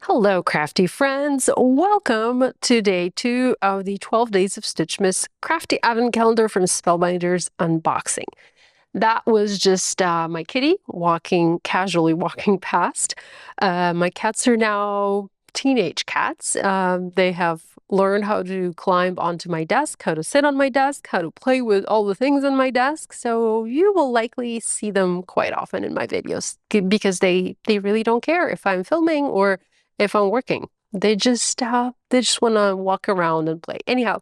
Hello, crafty friends. Welcome to day 2 of the 12 Days of Stitchmas Crafty Advent Calendar from Spellbinders unboxing. That was just my kitty casually walking past. My cats are now teenage cats. They have learned how to climb onto my desk, how to sit on my desk, how to play with all the things on my desk. So you will likely see them quite often in my videos because they really don't care if I'm filming or if I'm working. They just want to walk around and play. Anyhow,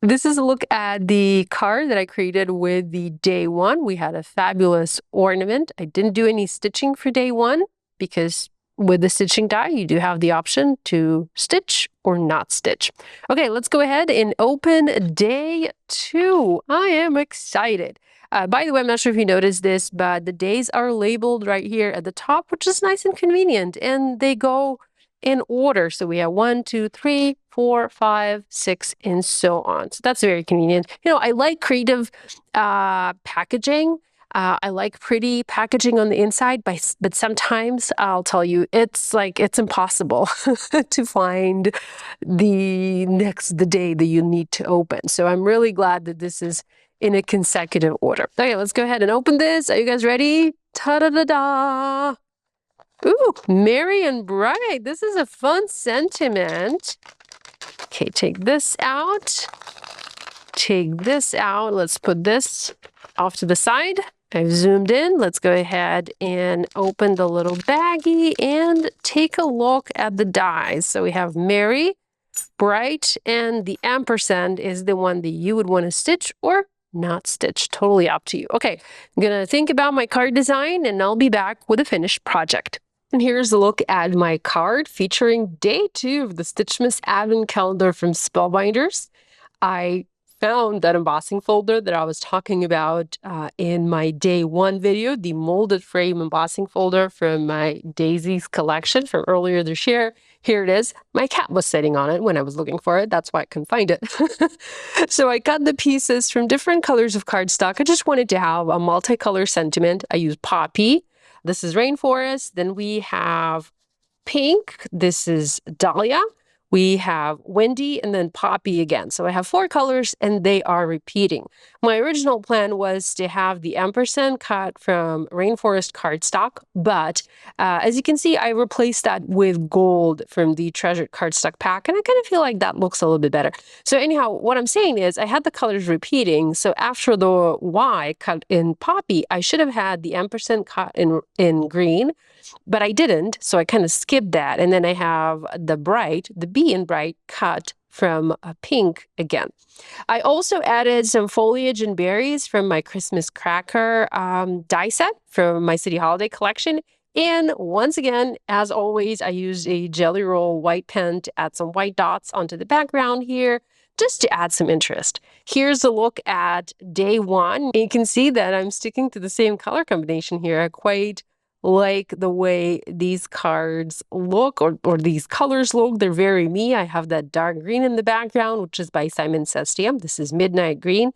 this is a look at the card that I created with the day 1. We had a fabulous ornament. I didn't do any stitching for day 1 because with the stitching die, you do have the option to stitch or not stitch. Okay, let's go ahead and open day 2. I am excited. By the way, I'm not sure if you noticed this, but the days are labeled right here at the top, which is nice and convenient, and they go in order. So we have 1, 2, 3, 4, 5, 6, and so on. So that's very convenient. You know, I like creative packaging. I like pretty packaging on the inside, but sometimes I'll tell you, it's impossible to find the day that you need to open. So I'm really glad that this is in a consecutive order. Okay, let's go ahead and open this. Are you guys ready? Ta-da-da-da! Ooh, merry and bright. This is a fun sentiment. Okay, take this out. Take this out. Let's put this off to the side. I've zoomed in. Let's go ahead and open the little baggie and take a look at the dies. So we have merry, bright, and the ampersand is the one that you would want to stitch or not stitch. Totally up to you. Okay, I'm going to think about my card design and I'll be back with a finished project. And here's a look at my card featuring day 2 of the Stitchmas Advent Calendar from Spellbinders. I found that embossing folder that I was talking about in my day 1 video, the molded frame embossing folder from my Daisies collection from earlier this year. Here it is. My cat was sitting on it when I was looking for it. That's why I couldn't find it. So I cut the pieces from different colors of cardstock. I just wanted to have a multicolor sentiment. I used poppy. This is rainforest. Then we have pink. This is dahlia. We have windy and then poppy again. So I have 4 colors and they are repeating. My original plan was to have the ampersand cut from rainforest cardstock, but as you can see, I replaced that with gold from the treasured cardstock pack, and I kind of feel like that looks a little bit better. So anyhow, what I'm saying is I had the colors repeating. So after the Y cut in poppy, I should have had the ampersand cut in green, but I didn't, so I kind of skipped that. And then I have the B in bright, cut from pink again. I also added some foliage and berries from my Christmas cracker die set from my City Holiday collection. And once again, as always, I used a Jelly Roll white pen to add some white dots onto the background here, just to add some interest. Here's a look at day 1. You can see that I'm sticking to the same color combination here. I quite like the way these cards look or these colors look. They're very me. I have that dark green in the background, which is by Simon Says Stamp. This is Midnight Green.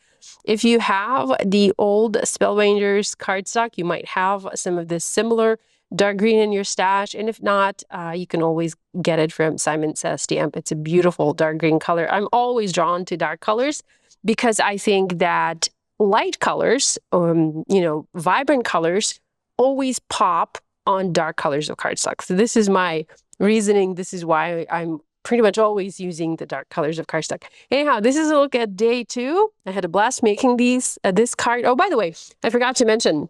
If you have the old Spellbinders cardstock, you might have some of this similar dark green in your stash. And if not, you can always get it from Simon Says Stamp. It's a beautiful dark green color. I'm always drawn to dark colors because I think that light colors, vibrant colors, always pop on dark colors of cardstock. So this is my reasoning. This is why I'm pretty much always using the dark colors of cardstock. Anyhow, this is a look at day 2. I had a blast making this card. Oh, by the way, I forgot to mention.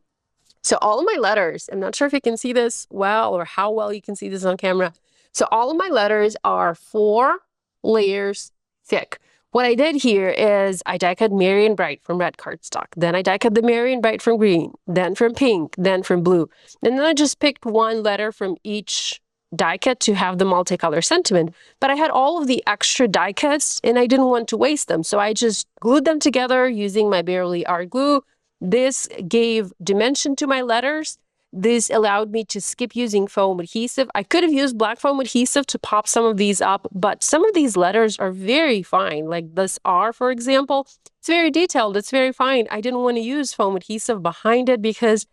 So all of my letters, I'm not sure if you can see this well or how well you can see this on camera. So all of my letters are 4 layers thick. What I did here is I die cut Merry and Bright from red cardstock. Then I die cut the Merry and Bright from green, then from pink, then from blue. And then I just picked 1 letter from each die cut to have the multicolor sentiment. But I had all of the extra die cuts and I didn't want to waste them. So I just glued them together using my Bearly Art glue. This gave dimension to my letters. This allowed me to skip using foam adhesive. I could have used black foam adhesive to pop some of these up, but some of these letters are very fine. Like this R, for example, it's very detailed. It's very fine. I didn't want to use foam adhesive behind it because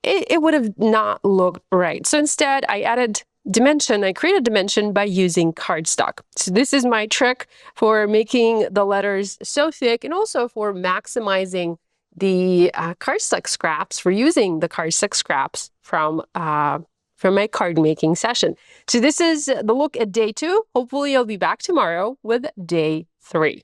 it would have not looked right. So instead, I added dimension, I create a dimension by using cardstock. So this is my trick for making the letters so thick and also for maximizing the cardstock scraps, for using the cardstock scraps from my card making session. So this is the look at day 2. Hopefully I'll be back tomorrow with day 3.